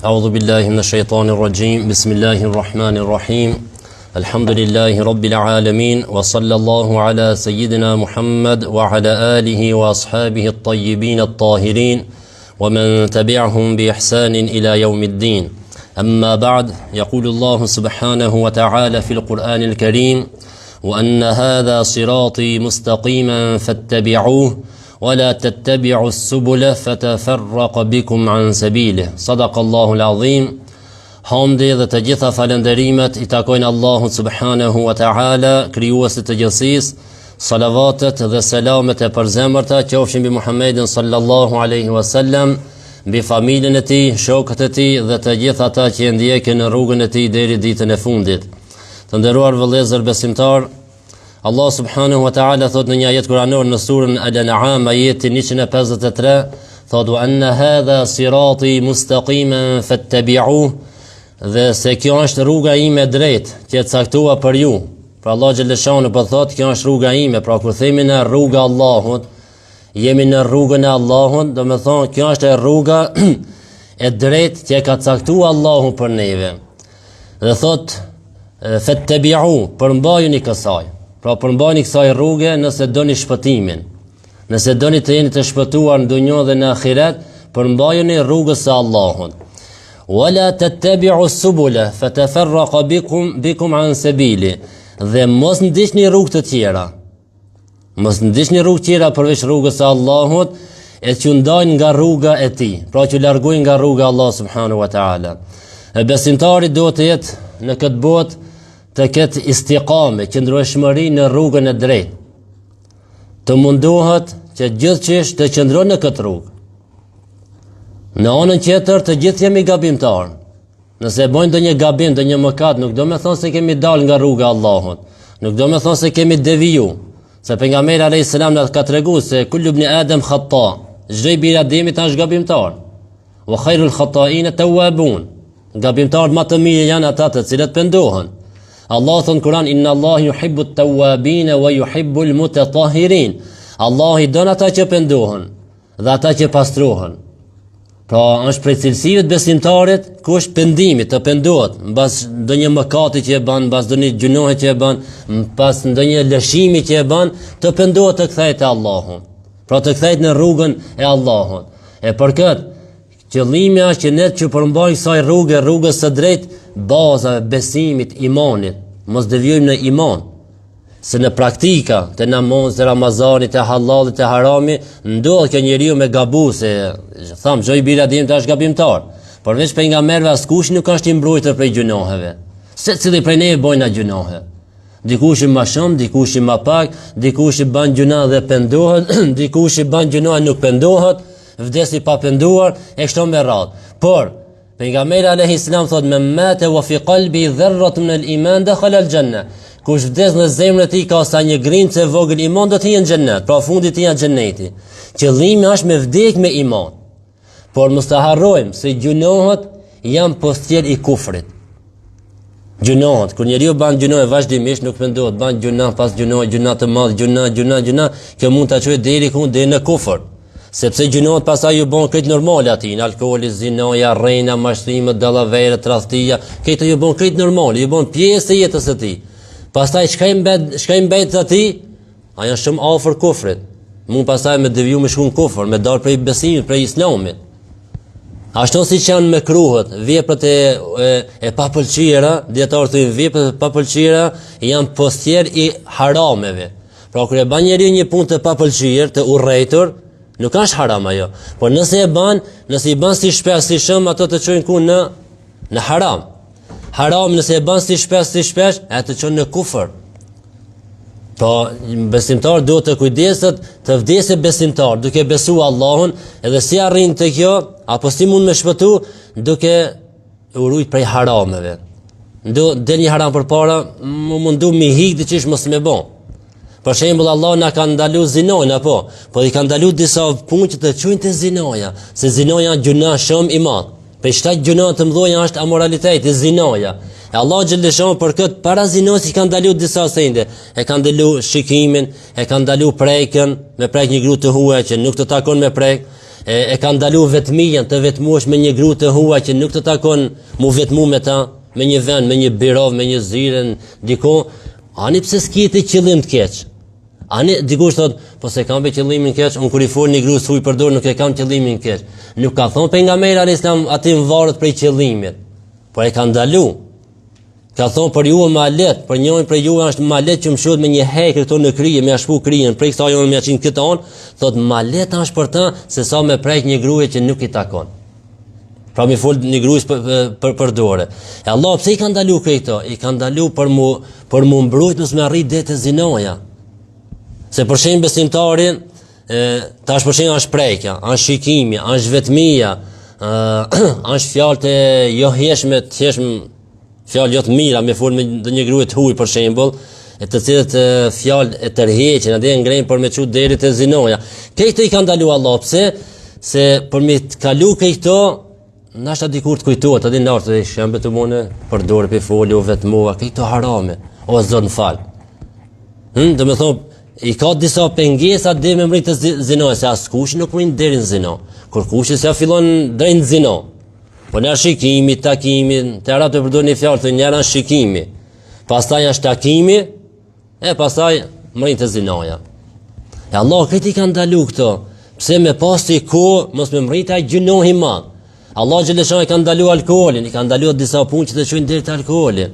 أعوذ بالله من الشيطان الرجيم بسم الله الرحمن الرحيم الحمد لله رب العالمين وصلى الله على سيدنا محمد وعلى آله وأصحابه الطيبين الطاهرين ومن تبعهم بإحسان إلى يوم الدين أما بعد يقول الله سبحانه وتعالى في القرآن الكريم وأن هذا صراطي مستقيما فاتبعوه ولا تتبعوا السبل فتفرق بكم عن سبيله صدق الله العظيم. Hamdi dhe të gjitha falenderimet I takojnë Allahut subhanahu wa ta'ala, krijuesit të gjithësisë. Salavatet dhe selamet e përzemërta qofshin mbi Muhammedin sallallahu alaihi wasallam, mbi familjen e tij, shokët e tij dhe të gjithë ata që ndjekin në rrugën e tij deri ditën e fundit. Të nderuar vëllezër besimtar, Allah subhanahu wa ta'ala thot në një ajet kuranor në surën Al-An'am ajetin 153, thot wa anna hadha sirati mustaqiman fattabi'uhu, dhe se kjo është rruga ime e drejtë që e caktua për ju. Pra Allah xhaleshanu po thot kjo është rruga ime, pra kur themi në rruga Allahut, jemi në rrugën e Allahut, do të thonë kjo është rruga e drejtë që e ka caktuar Allahu për neve. Dhe thot fattabi'u, përmbajuni kësaj. Pra përmbajuni kësaj rruge nëse doni shpëtimin. Nëse doni të jeni të shpëtuar në dunjë dhe në ahiret, përmbajuni rrugës së Allahut. Wala tattabi'u subula fatafarraqa bikum an sabili. Dhe mos ndiqni rrugë të tjera. Mos ndiqni rrugë tjera përveç rrugës së Allahut, e që ndajnë nga rruga e tij, pra që largojnë nga rruga e Allah subhanahu wa ta'ala. Besimtari duhet të jetë në këtë botë të ketë istiqame, qëndrueshmëri në rrugën e drejtë. Të mundohet që gjithçish të qëndron në këtë rrugë. Në anën tjetër të gjithë jemi gabimtar. Nëse bëjmë ndonjë gabim, ndonjë mëkat, nuk do të thonë se kemi dalë nga rruga e Allahut. Nuk do të thonë se kemi deviju. Se pejgamberi alayhis salam na ka treguar se kullu ibn Adam khata. Çdo i bir Ademit është gabimtar. Wa khairul khata'in tawwabun. Gabimtarët më të mirë janë ata të cilët pendohen. Allah thon Kur'an inna Allah yuhibbu at-tawwabin wa yuhibbu al-mutatahhirin. Allah I don ata që pendohen dhe ata që pastrohen. Pra është prej cilësive të besimtarit kush pendimi të pendohet mbas ndonjë mëkati që e bën, mbas ndonjë gjunohe që e bën, mbas ndonjë lëshimi që e bën, të pendohet të kthehet te Allahu. Pra të kthehet në rrugën e Allahut. E për këtë qëllimi është që ne që përmbajmë kësaj rrugës së drejtë, baza e besimit, imanit, mos devijojmë në iman. Se në praktika, të namazit, të Ramazanit, të halalit, të harami, ndodh kjo njeriu me gabu, se tham, çdo I bir Ademit është gabimtar. Përveç pejgamberëve askush nuk është I mbrojtur prej gjunoheve. Secili prej neve bojnë gjunohe. Dikush I më shumë, dikush I më pak, dikush I bën gjuna dhe pendohet, dikush I bën gjuna nuk pendohet, vdesi pa penduar, e kështu me radhë. Por pejgamberi alayhis salam thot me mate wa fi qalbi dharratun min al-iman dakhala al-janna. Kush vdes në zemrën e tij ka sa një grincë e vogël iman do të jenë në xhennet, pra fundi të jenë xhenneti. Qëllimi është me vdek me iman. Por mos ta harrojmë se gjunohet janë postjer I kufrit. Gjunohet, kur njeriu bën gjunohe vazhdimisht nuk pendohet, bën gjuna pas gjunohe, gjuna të madh, gjuna, kjo mund ta çojë deri në kufër. Sepse gjunohet pastaj ju bën këtë normal atij, alkooli, zinoja, rrena, mashtrimet, dallavera, tradhtia, këto ju bën këtë normal, ju bën pjesë e jetës së tij. Pastaj çka I mbet atij, ai është shumë afër kufrit. Mund pastaj me deviju me shkon kufër, me dal prej besimit, prej islamit. Ashtu siç janë me kruhet, veprat e papëlqyera, dietarët thonë veprat e papëlqyera janë postjer I harameve. Pra kur e bën njeriu një punë të papëlqyer, të urrëtur, nuk është haram ajo, por nëse I bën si shpesh si shumë, ato të çojnë ku në haram. Haram nëse e bën si shpesh, e të çon në kufër. Po besimtar duhet të kujdeset të vdesë besimtar, duke besuar Allahun, edhe si arrin të kjo, apo si mund me shpëtu, duke urujt prej harameve. Del një haram përpara, mundu mi hik diçish mos me bën. Për shembull Allah na ka ndaluar zinojnë apo, po I ka ndaluar disa punë që të çojnë te zinoja, se zinoja gjuna shumë I madh. Për shtat gjuna të mëdha është amoraliteti, zinoja. E Allah xhaleshon për këtë para zinos I ka ndaluar disa sende. E ka ndaluar shikimin, e ka ndaluar prekën, me prek një grup të huaj që nuk të takon me prek, e ka ndalu vetmijen të vetmuesh me një gruë të huaj që nuk të takon mu vetmu me ta, me një vend, me një birov, me një zyren, diko, ani pse s'ki ti qëllim të keq. Ani dikush thot, po se kam be qëllimin keq, unë kur i fol një gruë thuj përdor, nuk e kam qëllimin keq. Nuk ka thonë pejgamberi alayhis salam aty varet prej qëllimit. Por e ka ndalu. Ka thonë për ju më let, për njërin prej juve është më let që më shoh me një hekër këto në krije, më shpu krijen, prej kësaj unë më qenë këtë on, thot më let është për të se sa me prek një gruje që nuk i takon. Pra mi fol një gruas për dorë. E Allah pse i ka ndalu këto? I ka ndalu për mu mbrojt mos me arrit deri te zinoja. Se për shemb besimtarin, tash për shemb është prekja, është shikimi, është vetmia, është fjalë të jo heshme, fjalë jo të mira, me fol me një grua të huaj për shembull, e të cilët fjalë e tërheqin, atë ngrenë për me çut deri te zinoja. Këto i ka ndalu Allah, pse? Se për me të kalu këto, nashta dikur të kujtohet, atë ndart të shembe të mone për dorë pe folë o vetmova, këto harame. O Zot më fal. Do të thonë i ka disa pengesa dhe me mrit të zinoj, se askush nuk mrin deri në zino. Kur kush se fillon drejt në zino. Po në shikimi, takimi, të arabët e përdor një fjalë të njëra shikimi. Pastaj është takimi, e pastaj mrin të zinoja. E Allah këtë i ka ndalu këto. Pse me pas të ko, mos me mrit ai gjunohi ma. Allah xhalesha i ka ndalu alkoolin, i ka ndalu disa punë që të çojnë deri te alkooli.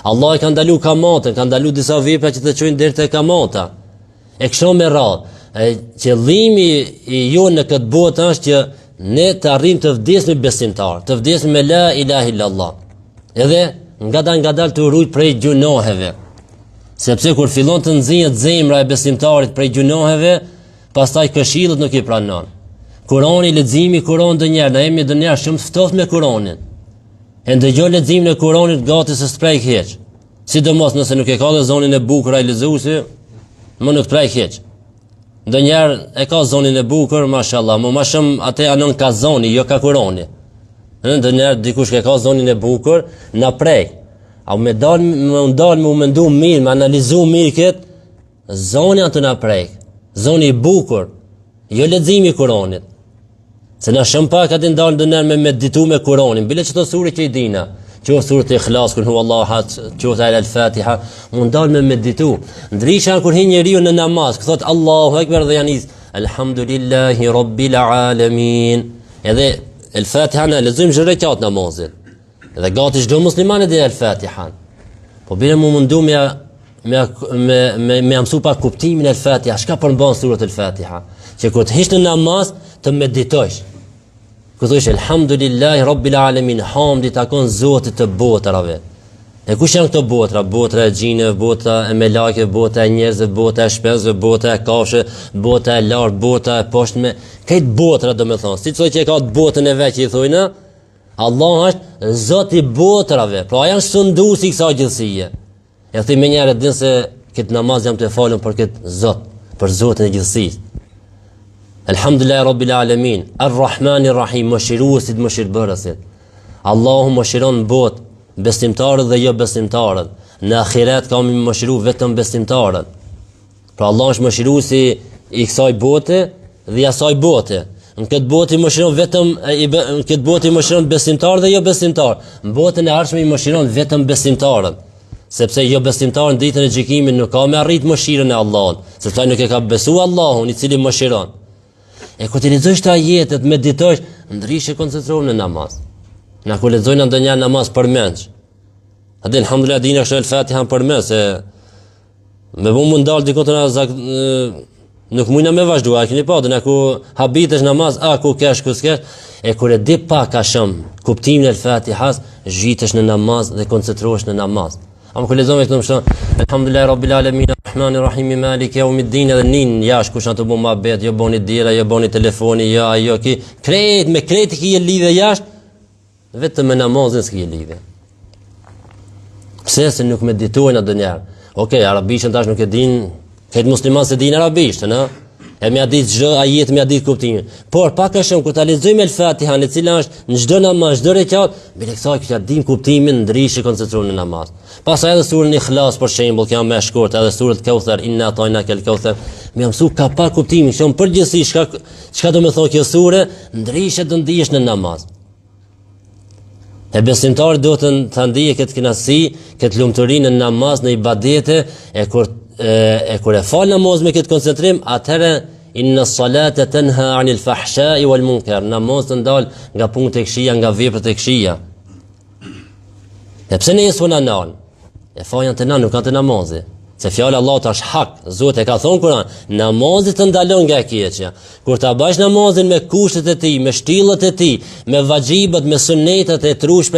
Allah i ka ndalu kamatën, ka ndalu disa vepra që të çojnë deri te kamata. E kështu me radhë, qëllimi i jo në këtë botë është që ne të arrijmë të vdesim besimtar, të vdesim me la ilaha illallah. Edhe ngadal të urujt prej gjunoheve. Sepse kur fillon të nxjihet zemra e besimtarit prej gjunoheve, pastaj këshillët nuk i pranon. Kurani, leximi i Kuranit ndonjëherë, na jemi ndonjëherë shumë të ftoftë me Kuranin. E ndëgjoj leximin e Kuranit gati se s'prek hiç. Sidomos nëse nuk e ka dhe zonin e bukur ai lexuesi, më nuk prej hiç. Ndonjëherë e ka zonin e bukur, mashallah, më shumë atë anon ka zoni, jo ka Kurani. Ndonjëherë dikush që ka zonin e bukur, na prej. A më dal më mendu mirë, më analizu mirë këtë, zoni atë na prej. Zoni i bukur, jo leximi i Kuranit. Se na shumë pak atë ndal ndonjëherë me meditu me Kuranin, bile çdo sure që i dina. Qoftë surët e Ikhlas, kur hu Allahu ahad, qoftë al-Fatiha, mund dal me meditu. Ndryshe kur hin njeriu në namaz, thot Allahu Akbar dhe janis, Alhamdulillahi Rabbil Alamin. Edhe al-Fatiha në lexojmë çdo rekat namazit. Edhe gati çdo musliman e di al-Fatiha. Po bile mu mundu me mësu pa kuptimin e al-Fatiha, çka përmban surët al-Fatiha, që kur të hish në namaz të meditojsh. Kur thosh Alhamdulillahi Rabbil Alamin, hamdi takon Zotit të botrave. E kush janë këto botra? Botra e xhinëve, botra e melekëve, botra e njerëzve, botra e shpenzëve, botra e kafshëve, botra e lartë, botra e poshtme. Këtë botra domethënë, siç thotë që e ka botën e vet që i thojnë, Allah është Zoti i botrave. Pra ai është sunduesi i kësaj gjithësie. E thëj më njëherë din se këtë namaz jam të falur për këtë Zot, për Zotin e gjithësisë. Alhamdulillahi Rabbil Alamin, Ar-Rahmanir Rahim, mëshiruesit, mëshirbërësit. Allahu mëshiron botë, besimtarët dhe jo besimtarët. Në ahiret ka më mëshiru vetëm besimtarët. Pra Allah është mëshiruesi i kësaj bote dhe i asaj bote. Në këtë botë i mëshiron vetëm në këtë botë i mëshiron besimtarët dhe jo besimtarët. Në botën e ardhshme i mëshiron vetëm besimtarët. Sepse jo besimtarët në ditën e gjykimit nuk ka me arrit mëshirën e Allahut, sepse ai nuk e ka besuar Allahun i cili mëshiron. E kur ti lexosh këto ajete, meditosh, ndryshe koncentrohesh në namaz. Na kur lexojnë ndonjëherë namaz për mendsh. Atë alhamdulillah dina është al-Fatiha për mend se me mund dal diku të na nuk mundna me vazhdu, a keni pa, na ku habitesh namaz, a ku kesh ku s'kesh, e kur e di pak a shumë kuptimin e al-Fatihas, zhitesh në namaz dhe koncentrohesh në namaz. Am kur lexojmë këtë më Alhamdulillahi Rabbil Alamin, Ar-Rahmanir Rahim, Maliki Yawmiddin, edhe nin jash kush na të bë mohabet, jo boni dera, jo boni telefoni, jo ajo ki kret me kreti që je lidhë jashtë, vetëm me namazin s'ke lidhë. Pse se nuk meditojnë ndonjëherë. Okej, arabishtën tash nuk e din, këtë musliman se din arabishtën, ë? E mja ditë çdo ajet, mja ditë kuptimin. Por pak a shumë kur ta lexojmë El-Fatihan, e cila është në çdo namaz, çdo rekat, me leksoj që ja dim kuptimin, ndrishi koncentruar në namaz. Pastaj edhe surën Ikhlas për shembull, që janë më shkurt, edhe surën Kauthar, inna atainaka al-Kauthar, më mësu ka pa kuptimin, që përgjithësi çka do të thonë kjo sure, ndrishet do ndihesh në namaz. E besimtari do të ndijë këtë kënaqësi, këtë lumturinë në namaz, në ibadete, kur e fal namaz me këtë koncentrim, atëherë inna salata tanha 'anil fahsha'i wal munkar. Namaz të ndal nga punët e këqija, nga veprat e këqija. E pse ne s'u na nal? E fajan të na nuk kanë të namazi. Se fjala Allahut është hak. Zoti e ka thonë Kur'an, namazi të ndalon nga keqja. Kur ta bash namazin me kushtet e tij, me shtyllat e tij, me vaxhibat, me sunetat e trush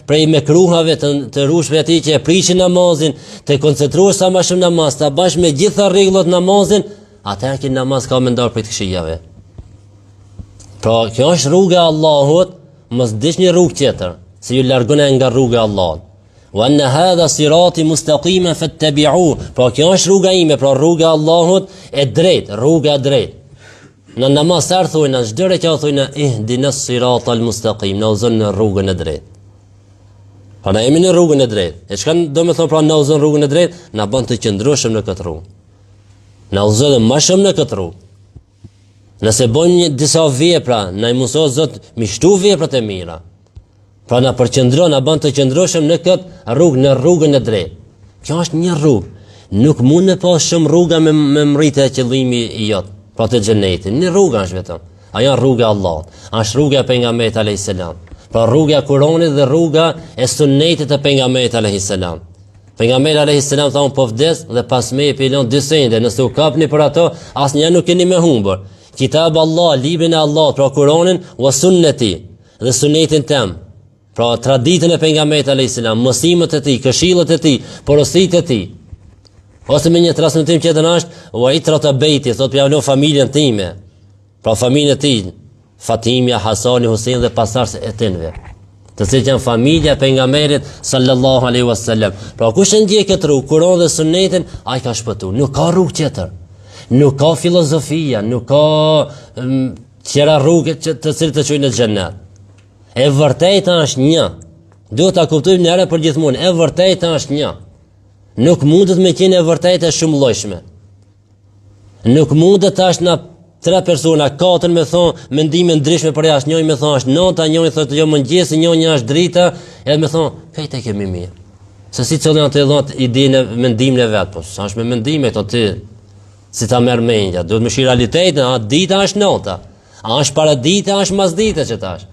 prej mekruhave të rushve atij që e prishin namazin, të koncentruosh sa më shumë namaz, ta bash me gjitha rregullat namazin, atëherë që namaz ka më ndar prej të këqijave. Pra, kjo është rruga e Allahut, mos dish një rrugë tjetër, se ju largon nga rruga e Allahut. Wa anna hadha sirati mustaqiman fattabi'u. Pra kjo është rruga ime, pra rruga e Allahut e drejtë, rruga e drejtë. Në namaz sa thonë, në çdo rekat thonë ihdinas siratal mustaqim, na uzon në rrugën e drejtë. Pra na jemi në rrugën e drejtë. E çka do të thonë pra na uzon rrugën e drejtë, na bën të qëndroshëm në këtë rrugë. Na uzon më shumë në këtë rrugë. Nëse bëjmë disa vepra, na i mëson Zot mi shtu veprat e mira. Pra na përqendron, na bën të qëndroshëm në këtë rrugë, në rrugën e drejtë. Kjo është një rrugë. Nuk mund të pas shumë rruga me mritje qëllimi i jot, pra të xhenetit. Një rrugë është vetëm. Ajo rruga e Allahut. Është rruga e pejgamberit alayhis salam. Pra rruga e Kuranit dhe rruga e sunetit të pejgamberit alayhis salam. Pejgamberi alayhis salam thonë po vdes dhe pas me e pilon dy sende, nëse u kapni për ato, asnjë nuk keni me humbur. Kitab Allah, librin e Allah, pra Kuranin, wa sunneti, dhe sunetin tem. Pra traditën e pejgamberit alayhis salam, mësimet e tij, këshillat e tij, porositë e tij. Ose me një transmetim që është wa itrata beiti, thotë pjavlo familjen time. Pra familjen e tij, Fatimia, Hasani, Husein dhe pasardhës e tyre. Të cilët janë familja e pejgamberit sallallahu alaihi wasallam. Pra kush e ndjek këtë rrugë, Kur'an dhe Sunetin, ai ka shpëtuar. Nuk ka rrugë tjetër. Nuk ka filozofia, nuk ka tjera rrugë të cilët të çojnë në xhenet. E vërteta është një. Duhet ta kuptojmë një herë për gjithmonë. E vërteta është një. Nuk mundet me qenë e vërtetë shumë llojshme. Nuk mundet tash na tre persona, katër me thonë mendime ndryshme për jashtë. Njëri më thonë është nota, njëri thotë jo mëngjesi, njëri është drita, edhe më thonë këtej e kemi mirë. Se si çon atë dhot idenë mendimin e vet, po sa është me mendime këto ti si ta merr mendja, duhet më shi realitetin, a dita është nota. A është para dita, a është mas dita që tash.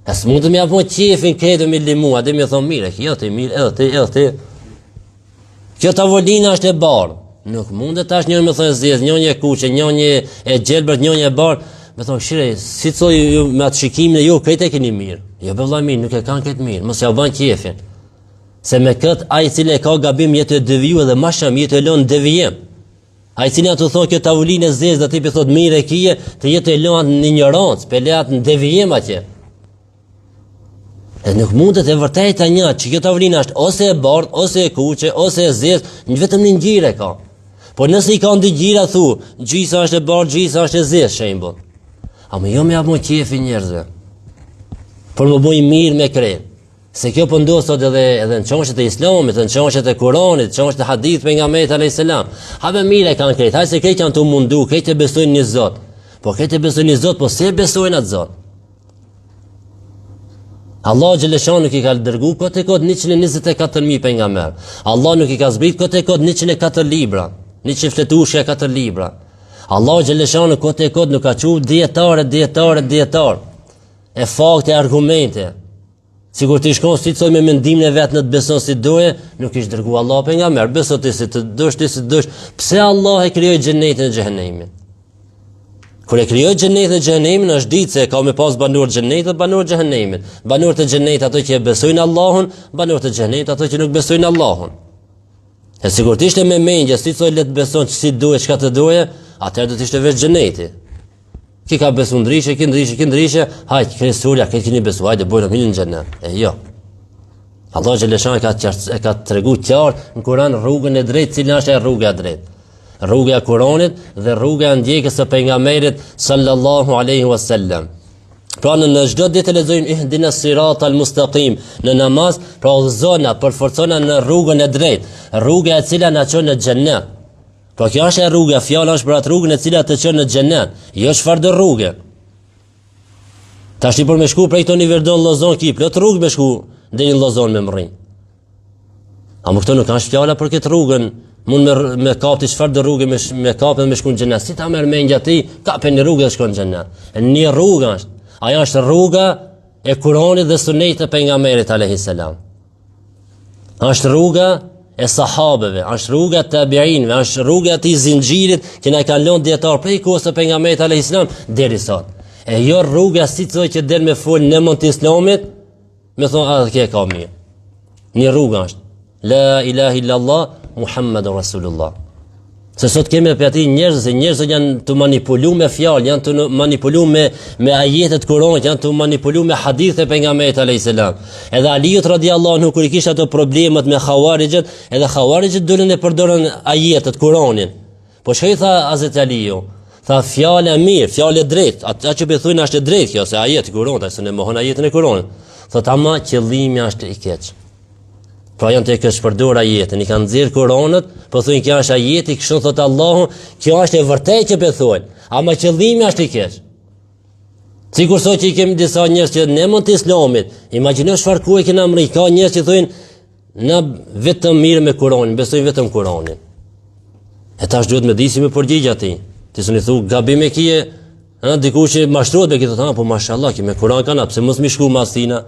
As mund të më apo qefin këtë me limu, atë më thonë mirë, kjo ti mirë, edhe ti. Kjo tavolina është e bardhë. Nuk mundet tash njëri më thonë zez, njëri e kuqe, njëri e gjelbërt, njëri e bardhë. Më thonë shire, si thoj ju me atë shikimin e ju, këtë e keni mirë. Jo be vëllai mirë, nuk e kanë këtë mirë, mos ja bën qefin. Se me këtë ai i cili ka gabim jetë e deviju dhe më shumë jetë e lënë devijim. Ai i cili ato thonë kjo tavolinë e zez, aty i thotë mirë e kije, të jetë e lënë në ignorancë, pelat në devijim atje. E nuk mundet e vërteta një, që kjo tavolina është ose e bardhë, ose e kuqe, ose e zezë, vetëm një ngjyrë ka. Po nëse i ka dy ngjyra thu, gjisa është e bardhë, gjisa është e zezë shembull. Ama jo më apo qefi njerëzve. Por më bëj mirë me krem. Se kjo po ndodh sot edhe në çështjet e Islamit, në çështjet e Kuranit, çështjet e hadith pejgamberit alayhis salam. Habe mirë kanë këtë, hajse këtë janë të mundu, këtë besojnë në Zot. Po këtë besojnë në Zot, po se besojnë atë Zot. Allah xhaleshon nuk i ka dërguar kot 124.000 pejgamber. Allah nuk i ka zbrit kot 104 libra, 100 fletushja 4 libra. Allah xhaleshon kot nuk ka thur dietar. E fakte argumente. Sigur ti shkon si thoj me mendimin e vet në të beson si doje, nuk ish dërguar Allah pejgamber, beso ti si të dosh, ti si dosh. Pse Allah e krijoi xhenetin e xhenemin? Kur e krijoi xhenetin e xhenemin është ditë se ka me pas banor xhenetit dhe banor xhenemit. Banor të xhenetit ato që besojnë Allahun, banor të xhenetit ato që nuk besojnë Allahun. E sigurisht me mendje, si thoj le të beson si duhet, çka të doje, atëherë do të ishte vetë xheneti. Ki ka besu ndryshe, ki ndryshe, hajtë, këni surja, këtë kini besu, hajtë, bojnë në në xhenet. E jo. Allah xhaleshan e ka tregu qartë në Kur'an rrugën e drejtë, cilën është e rruga e drejtë. Rruga e Kuranit dhe rruga e ndjekjes së pejgamberit sallallahu alaihi wasallam. Pra në çdo ditë lexojmë ihdinas siratal mustaqim në namaz, pra udhëzona, përforcona në rrugën e drejtë, rruga e cila na çon në xhennet. Pra kjo është e rruga, fjala është për atë rrugën e cila të çon në xhennet, jo çfarë do rrugë. Tash ti për me shku prej këto Verdon Llozon ki plot rrugë me shku deri në Llozon me mrrin. A më këto nuk kanë fjala për këtë rrugën, mund me kapti çfarë do rrugë me kapën me shku në xhennet. Si ta merr mendja ti, kapën në rrugë dhe shkon në xhennet. Një rrugë është. Aja është rruga e Kuranit dhe Sunetit të pejgamberit alayhis salam. Është rruga e sahabeve, është rruga e tabiinëve, është rruga e atij zinxhirit që na ka lënë dietar prej kohës së pejgamberit alayhis salam deri sot. E jo rruga si thoj që del me fol në mund të Islamit, me thon kjo ka mirë. Një rrugë është la ilaha illallah Muhammadur Rasulullah. Se sot kemi për ati njerëz janë të manipulu me fjalë, janë të manipulu me ajetet Kuranit, janë të manipulu me hadithe pejgamberit alayhis salam. Edhe Aliut radiallahu anhu kur i kishte ato problemet me Khawarijët, edhe Khawarijët dolën e përdorën ajetet Kuranin. Po çai tha Hazrat Aliu, tha fjalë e mirë, fjalë e drejtë, atë që thonë është e drejtë kjo, se ajeti Kuranit, se ne mohon ajetin e Kuranit. Thot ama qëllimi është i keq. Pra janë të kësh përdor ajetin, i kanë nxjerr Kuranit, po thonë kjo është ajeti, kështu thot Allahu, kjo është e vërtetë që po thonë, ama qëllimi është i keq. Sikur sot që i kemi disa njerëz që ne mund të Islamit, imagjino çfarë ku e kemi Amerikë, ka njerëz që thonë na vetëm mirë me Kuranin, besojnë vetëm Kuranin. E tash duhet me disi me përgjigj atij. Ti s'u thu gabim e kije, dikush që mashtrohet me këtë, po mashallah, që me Kuran kanë, pse mos më shku masina.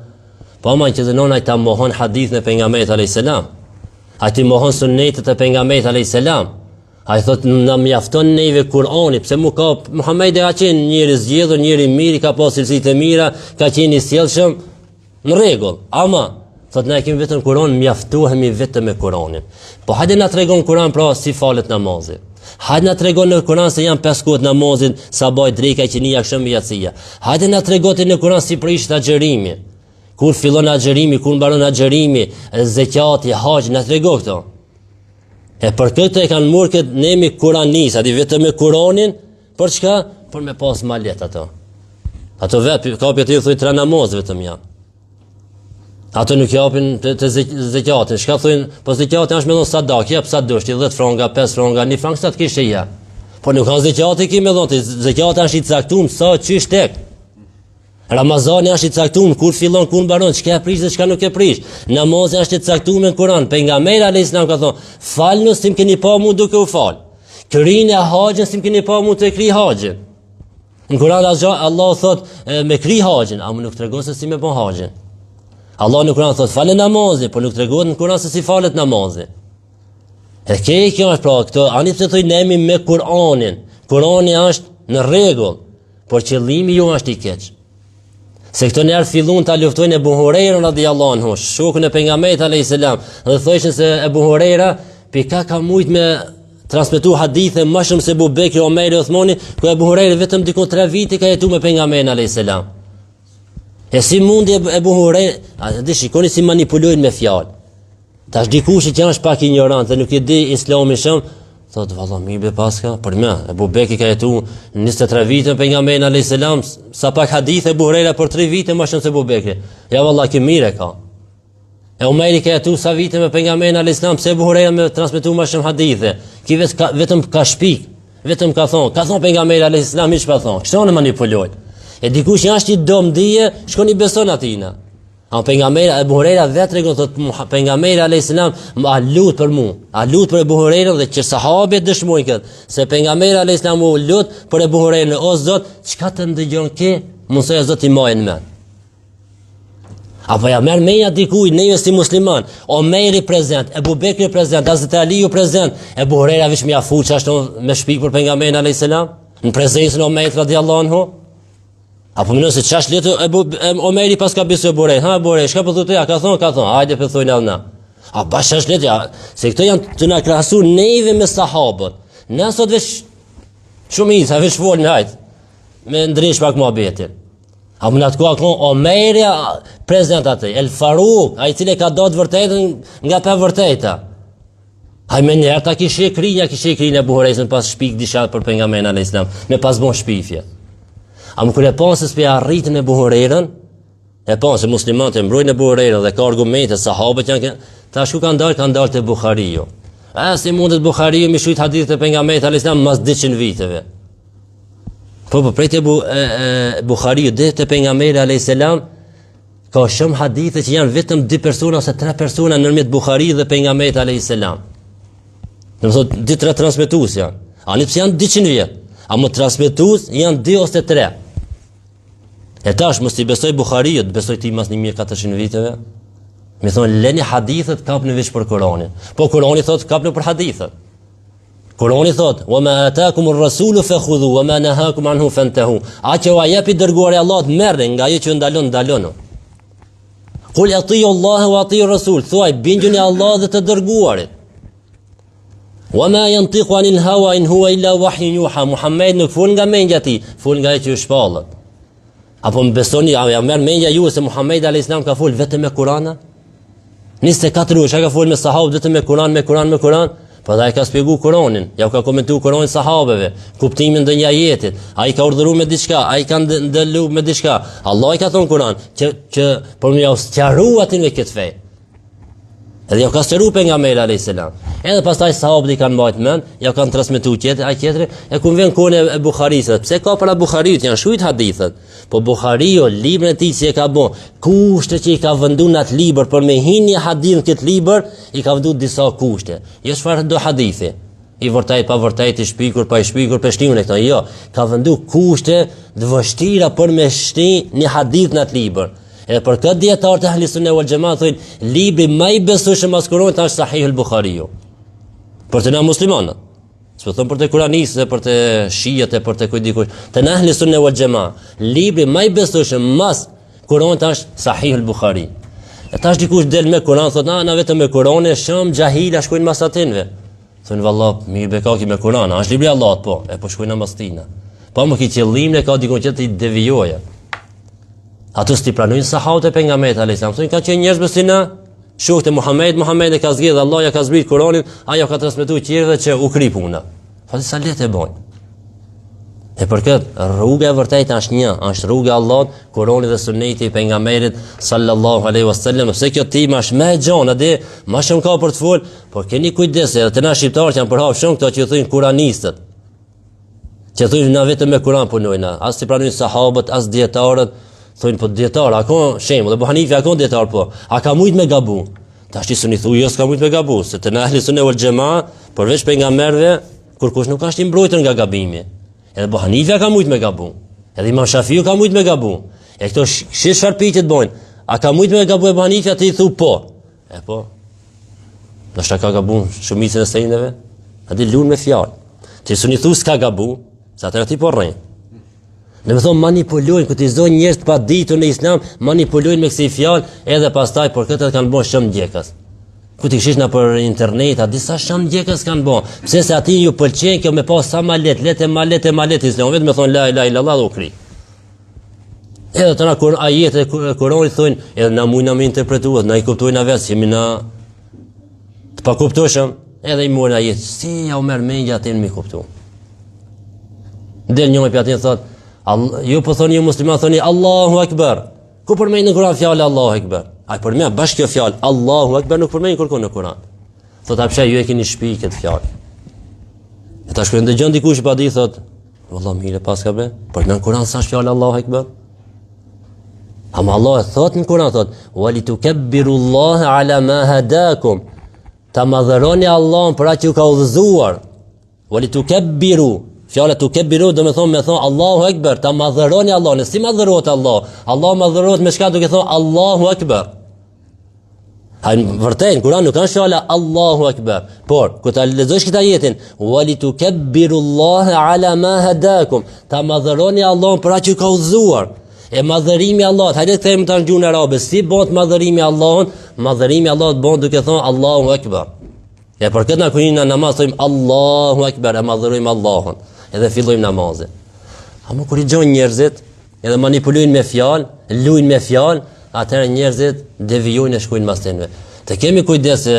Po ama që të nona i ta mohon hadithin e pejgamberit alayhis salam. A ti mohon sunetet e pejgamberit alayhis salam. Ai thot na mjafton neve Kurani, pse mu ka Muhamedi ka qenë njëri zgjedhur, njëri mirë, ka pas cilësitë e mira, ka qenë i sjellshëm, në rregull. Ama thot na kemi vetëm Kur'an, mjaftohemi vetëm me Kur'anin. Po hajde na tregon Kur'an pra si falet namazi. Hajde na tregon në Kur'an se janë 5 kohët namazit, sabah, dreka, qinia, akşam, yatsia. Hajde na tregote në Kur'an si prishet agjërimi. Kur fillon agjërimi, kur mbaron agjërimi, zekati, haxhi, na trego këto. E për këtë e kanë marrë këtë nemi Kur'anis, aty vetëm me Kur'anin, për çka? Për me pas malet ato. Ato vetë kapjet e thonë 3 namaz vetëm janë. Ato nuk japin të zekatin. Çka thonë? Po zekati është me dhon sadak, jep sa dosh, 10 franga, 5 franga, 1 frang sa të kishte ja. Po nuk ka zekati që më dhon, zekati është i caktuar sa çish tek. Ramazani është i caktuar kur fillon, kur mbaron, çka e prish dhe çka nuk e prish. Namazi është i caktuar në Kur'an. Pejgamberi alayhis salam ka thonë: "Falnu si më keni pa mua duke u fal. Krinë haxhin si më keni pa mua të kri haxhin." Në Kur'an Allah thot me kri haxhin, ama nuk tregon se si me bën haxhin. Allah në Kur'an thot falë namazin, por nuk tregon në Kur'an se si falet namazi. E kjo është pra këto, ani pse thoj ne jemi me Kur'anin. Kur'ani është në rregull, por qëllimi ju është i keq. Se këto njerëz fillun ta luftojnë Ebu Hurajra radhiyallahu anhu, shokun e pejgamberit alayhis salam, dhe thoshin se Ebu Hurajra pika ka mujt me transmetu hadithe më shumë se Abu Bekri, Omeri, Uthmani, ku Ebu Hurajra vetëm diku 3 vite ka jetuar me pejgamberin alayhis salam. E si mundi Ebu Hurajra, dhe shikoni si manipulojnë me fjalë. Tash dikush që është pak ignorant dhe nuk e di Islamin shumë, thot valla mi be paska, për më Abu Bekri ka jetuar 23 vite me pejgamberin alayhis salam, sa pak hadithe Ebu Hurajra për 3 vite më shumë se Abu Bekri. Ja valla që mirë ka. E Omeri ka jetuar sa vite me pejgamberin alayhis salam, pse Abu Hurajra më transmetuar më shumë hadithe. Ki vetëm ka shpik, vetëm ka thonë pejgamberi alayhis salam hiç pa thonë. Kështu ne manipulojnë. E dikush është i dom dije, shkon i beson atina. A pejgamberi Abu Hurajra vetë tregon thot pejgamberi alayhis salam ma lut për mua. A lut për Abu Hurajra dhe që sahabët dëshmojnë këtë, se pejgamberi alayhis salam u lut për Abu Hurajra, o Zot, çka të ndëgjon ke? Mësoj Zot i majën mend. Apo ja merr meja dikuj, ne si musliman, Omeri prezent, Abu Bekri prezent, Hazrat Aliu prezent, Abu Hurajra veç më afuç ashtu me shpik për pejgamberin alayhis salam, në prezencën e Omerit radhiyallahu anhu. Apo më nëse çash letë Omeri pas ka besë Abu Hurajra, ha Abu Hurajra, çka po thotë ja, ka thonë, hajde po thojnë Allah. A bashash letë ja, se këto janë të na krahasuar neve me sahabët. Ne sot veç shumica veç volën hajt me ndrish pak muhabetin. A më natë ka Omeri prezent atë, El Faruk, ai i cili ka dhënë vërtetën nga pa vërteta. Hajme njerë ta kishe krinja e buhurejsën pas shpik disha për pejgamberin alayhis salam, me pas bon shpifje. A më kërë e panë se s'pe arritën e buhurejrën, e panë se muslimat e mbrojnë e buhurejrën dhe ka argumente, sahabët janë, ta shku kanë dalë të Buhariu. Si mundet Buhariu mi shujt hadith të pejgamberit alayhis salam mas 200 viteve. Po prej të Buhariu dhe të pejgamberit alayhis salam, ka shumë hadithe që janë vetëm 2 persona ose 3 persona nërmjet Buhariu dhe pejgamberit alayhis salam. Në më thot, 2-3 transmetues janë. Anit pësë janë 200 vjetë, a më transmetues janë 2 ose 3. E tash, mës t'i besoj Buhariut, besoj ti mas 1400 viteve. Mi thonë, leni hadithet kap në veç për Koranin. Po Korani thot, kap në për hadithet. Korani thot, wa ma atakum ar-rasulu fakhudhu, wa ma nahakum anhu fantahu. A që va jepi dërguari Allahut merrni, nga ajo që ndalon. Qul ati'u Allah wa ati'u Rasul, thuaj bingjuni Allah dhe të dërguarit. Wa ma yantiqu anil hawa in huwa illa wahyun yuha. Muhammed nuk fol nga mendja e tij, fol nga ajo që shpallet. Apo më besoni, a merr mendja ju se Muhammed alayhis salam ka fol vetëm me Kur'an? 24 orë ka fol me sahabët vetëm me Kur'an. Po ai ka shpjeguar Kur'anin, ja ka komentuar Kur'anin sahabeve, kuptimin e ndonjë ajetit. Ai ka urdhëruar me diçka, ai ka ndaluar me diçka. Allah i ka thonë Kur'an që për më jau sqaruar atin me këtë fe. Edhe ja ka sqaruar pejgamberi alayhis salam. Edhe pastaj sahabët i kanë mbajtur mend, ja kanë transmetuar ai tjetri, e ku vjen kohën e Buharisë. Pse ka para Buhariut janë shujt hadithet. Po Buhariu librin e tij që e ka bën, kushte që i ka venduar në atë libër për me hinë hadith në këtë libër, i ka venduar disa kushte. Jo çfarë do hadithi. I vërtet pa vërtet, i shpikur pa i shpikur, peshtimin e këto. Jo, ka venduar kushte të vështira për me shti një hadith në atë libër. Edhe për këtë dietar të Ahli Sunne wal Jamaa thonë libri më i besueshëm as Kur'anit është Sahih al-Buhariu. Për të na muslimanët. S'po thon për të kuranistë, për të shijet, për të kujdikush. Të na Ahli Sunne wal Jamaa, libri më i besueshëm mas Kur'anit është Sahih al-Buhari. E tash dikush del me Kur'an thotë na vetëm me Kur'an e shëm xahila shkojnë mas atinve. Thonë vallah mi bekaki me Kur'an, është libri i Allahut po, e po shkojnë mas tina. Po më ki qëllimin e ka dikon që të devijoja. Ato sti pranojnë sahabët e pejgamberit alayhis salam, thonë ka qenë njerëz besina, shokët e Muhammed e ka zgjedhur Allah, ja ka zbrit Kur'anin, ajo ka transmetuar tjerëve që u kri puna. Fati sa lehtë e bën. E për këtë rruga e vërtetë është rruga e Allahut, Kur'ani dhe Suneti i pejgamberit sallallahu alaihi wasallam. Se kjo tema është më e gjatë, dhe më shumë ka për të fol, por keni kujdes, edhe të na shqiptarët janë përhap shumë këto që thonë kuranistët. Që thonë na vetëm me Kur'an punojnë, as si pranojnë sahabët, as dietarët. Thonë po dietar, a ka shembull, Abu Hanifi a ka dietar po. A ka mujt me gabu? Tash ti suni thuaj, jo s'ka mujt me gabu, se te Ahli Sunne wal Jamaa, përveç pejgamberëve, kur kush nuk ka i mbrojtur nga gabimi. Edhe Abu Hanifi ka mujt me gabu. Edhe Imam Shafiu ka mujt me gabu. E këto shish çfarë bojnë? A ka mujt me gabu Abu Hanifi atë i thu po. E po. Dashka ka gabu shumicën e sejnëve, a di lun me fjalë. Ti suni thu s'ka gabu, sa atë ti po rrin. Në më thonë manipulojnë, këtë i zonë njerëz të pa ditur në islam, manipulojnë me kësi fjalë, edhe pastaj për këtë kanë bën shumë djekës. Këtë i kishish na për internet, a disa shumë djekës kanë bën. Pse se ati ju pëlqen kjo me pas sa ma let islam, vetë me thonë la ilaha illallah dhe u kri. Edhe të na ajete e Kuranit thonë, edhe na mujna me interpretuat, na i kuptojnë vetë, që jemi na të pa kuptoshëm, edhe i morën ajet, si ja u merr mendja atin mi kuptu. Del një me pjatin thotë, ju po thoni ju musliman thoni Allahu Akbar. Ku përmend në Kur'an fjalë Allahu Akbar? Ai përmend bashkë kjo fjalë Allahu Akbar nuk përmend kërkon në Kur'an. Thotë apsha ju e keni shpi këtë fjalë. E tash kur ndëgjon dikush pa di thotë, vallahi mire pas ka bë, por në Kur'an sa fjalë Allahu Akbar? Ama Allah e thotë në Kur'an thotë, "Wa litukabbirullaha ala ma hadakum." Ta madhëroni Allahun për atë që ju ka udhëzuar. Wa litukabbiru fjala tukabbiru do të thonë Allahu Akbar, ta madhëroni Allahun. Si madhërohet Allah? Allah madhërohet me çka duke thonë Allahu Akbar. Hajnë vërtet, Kur'an nuk ka fjala Allahu Akbar. Por, kur ta lexosh këtë ajetin, wa litukabbirullaha ala ma hadakum, ta madhëroni Allahun për atë që ka udhëzuar. E madhërimi Allahut, hajde të themi tani gjuhën arabe, si bëhet madhërimi Allahut? Madhërimi Allahut bëhet duke thonë Allahu Akbar. Ja për këtë na kur jemi në namaz thojmë Allahu Akbar, e madhërojmë Allahun. Edhe fillojmë namazin. Ama kur i gjon njerëzit, edhe manipulojnë me fjalë, luajnë me fjalë, atëherë njerëzit devijojnë e shkojnë mbas tyre. Të kemi kujdes se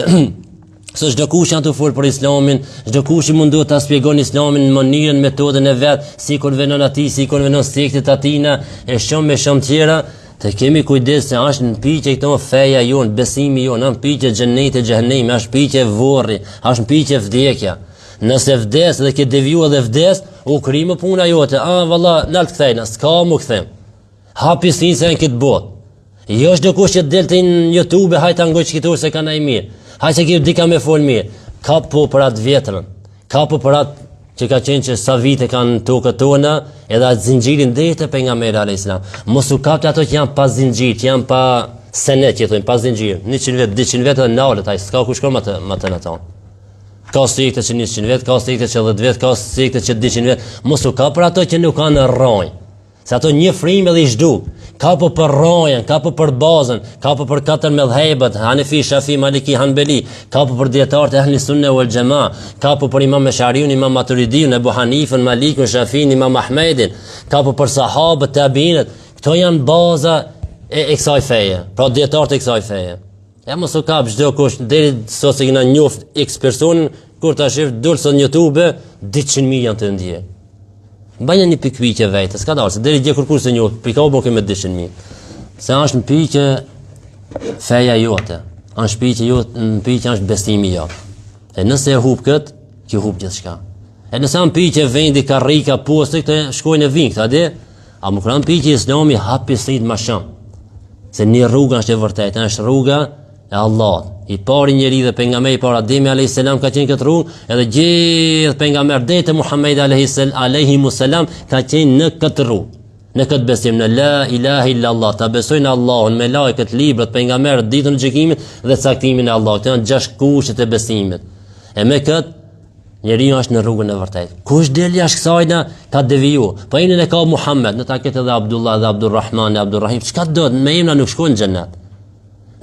Se çdo kush janë të fol për Islamin, çdo kush i munduhet ta shpjegon Islamin në mënyrën, metodën e vet, si kur venon atij, si kur venon sektet atina, e shumë tjera, të kemi kujdes se është në piqe këto feja jon, besimi jon, në piqe xhenet e xhehenem, është piqe vorri, është piqe vdekja. Nëse vdes dhe ke devijuar dhe vdes, u krimë puna jote. Valla, nalt kthejna, s'ka mu kthem. Hapi sinse në këtë botë. Jo çdo kush që delte në YouTube, hajta ngoj çkitur se kanë ai mirë. Hajtë që kjo dika me fol mirë. Ka po për atë vjetërën. Ka po për atë që ka qenë që sa vite kanë tokët tona, edhe atë zinxhirin deri te pejgamberi alayhis salam. Mos u kapte ato që janë pa zinxhir, që janë pa senet, që thonë pa zinxhir. 100 vjet, 200 vjet në nalet, ai s'ka kush shkon më të naton. Ka sekte që 100 vjet, ka sekte që 10 vjet, ka sekte që 200 vjet. Mos u kap për ato që nuk kanë rronj. Se ato një frimë edhe i zhduk. Ka po për rronjën, ka po për bazën, ka po për 4 medhhebet, Hanefi, Shafi, Maliki, Hanbeli, ka po për dietarët e Ahli Sunne wal Jamaa, ka po për Imam Meshariun, Imam Maturidin, Abu Hanifën, Malikun, Shafin, Imam Ahmedin, ka po për sahabët, tabiinët. Këto janë baza e kësaj feje, pra dietarët e kësaj feje. Ja mos u kap çdo kush deri sot se kena njoft X personin, kur ta shif dul sot në YouTube 200.000 janë të ndje. Bajnë një pikë vetë, s'ka dalë, se deri dje kur se njoft, pika u bëke me 200.000. Se është në pikë feja jote, është në pikë është besimi jote. E nëse e hub këtë, ki hub gjithçka. E nëse në pikë vendi karrika poste, këtë shkojnë e vinë, këta dhe, a më kërën pikë Islami hapi slit ma shumë. Se një rruga është e vërtetë, është rruga e Allahut. I pari njeri dhe pejgamberi para Ademi alayhis salam ka qenë këtë rrugë, edhe gjithë pejgamberët deri te Muhamedi alayhis salam ka qenë në këtë rrugë, në këtë besim në la ilaha illa Allah, ta besojnë Allahun, me lajket, librat, pejgamberët, ditën e gjykimit dhe caktimin e Allahut. Janë 6 kushtet e besimit. E me këtë njeriu është në rrugën e vërtetë. Kush del jashtë kësajna ka deviju. Po emrin e ka Muhammed, në ta ketë edhe Abdullah dhe Abdurrahman dhe Abdurrahim. Çka do të me emra nuk shkon në xhennet.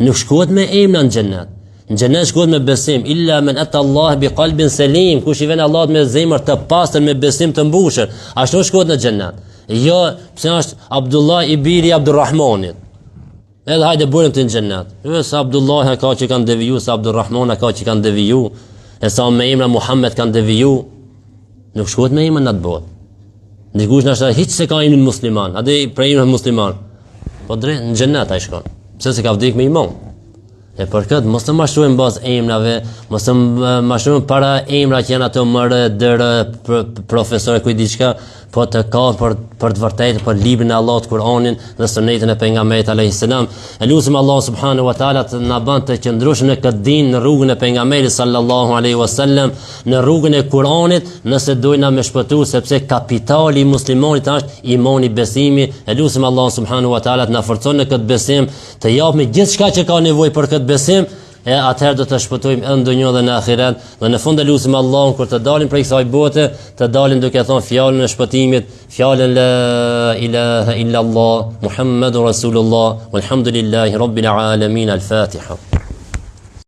Nuk shkohet me emra në xhennet. Në xhennet shkohet me besim. Illa men ata Allah bi qalbin salim. Kush i vjen Allahut me zemër të pastër, me besim të mbushur, ashtu shkohet në xhennet. Jo, pse është Abdullah i biri Abdurrahmanit. Edhe hajde bëjmë të në xhennet. Jo, sa Abdullah ka që kanë deviju, sa Abdurrahman ka që kanë deviju. E sa me emra Muhammed kanë deviju, nuk shkohet me emra në atë botë. Dikush na thot hiç se ka emrin musliman, a dhe për emrin musliman. Po drejt në xhennet ai shkon. Pse se ka vdek me iman. E për këtë mos të mashtrojmë bazë emrave, mos të mashtrojmë para emra që janë ato mërë, dërë, profesor kuj diçka, po të ka për të vërtetë për librin e Allahut, Kur'anin dhe Sunetin e pejgamberit alayhis salam. Elusim Allah subhanahu wa taala të na bën të qëndroshim në këtë din, në rrugën e pejgamberit sallallahu alaihi wasallam, në rrugën e Kur'anit, nëse dojna me shpëtu, sepse kapitali i muslimanit është imani, besimi. Elusim Allah subhanahu wa taala të na forcon në këtë besim, të japë gjithçka që ka nevojë për këtë besim. E atëherë do të shpëtojmë edhe në dunjë dhe në ahiret. Dhe në fund lutim Allahun kur të dalim prej kësaj bote, të dalim duke thënë fjalën e shpëtimit, fjalën la ilaha illa Allah, Muhammedur Rasulullah, walhamdulillahi rabbil alamin. Al-Fatiha.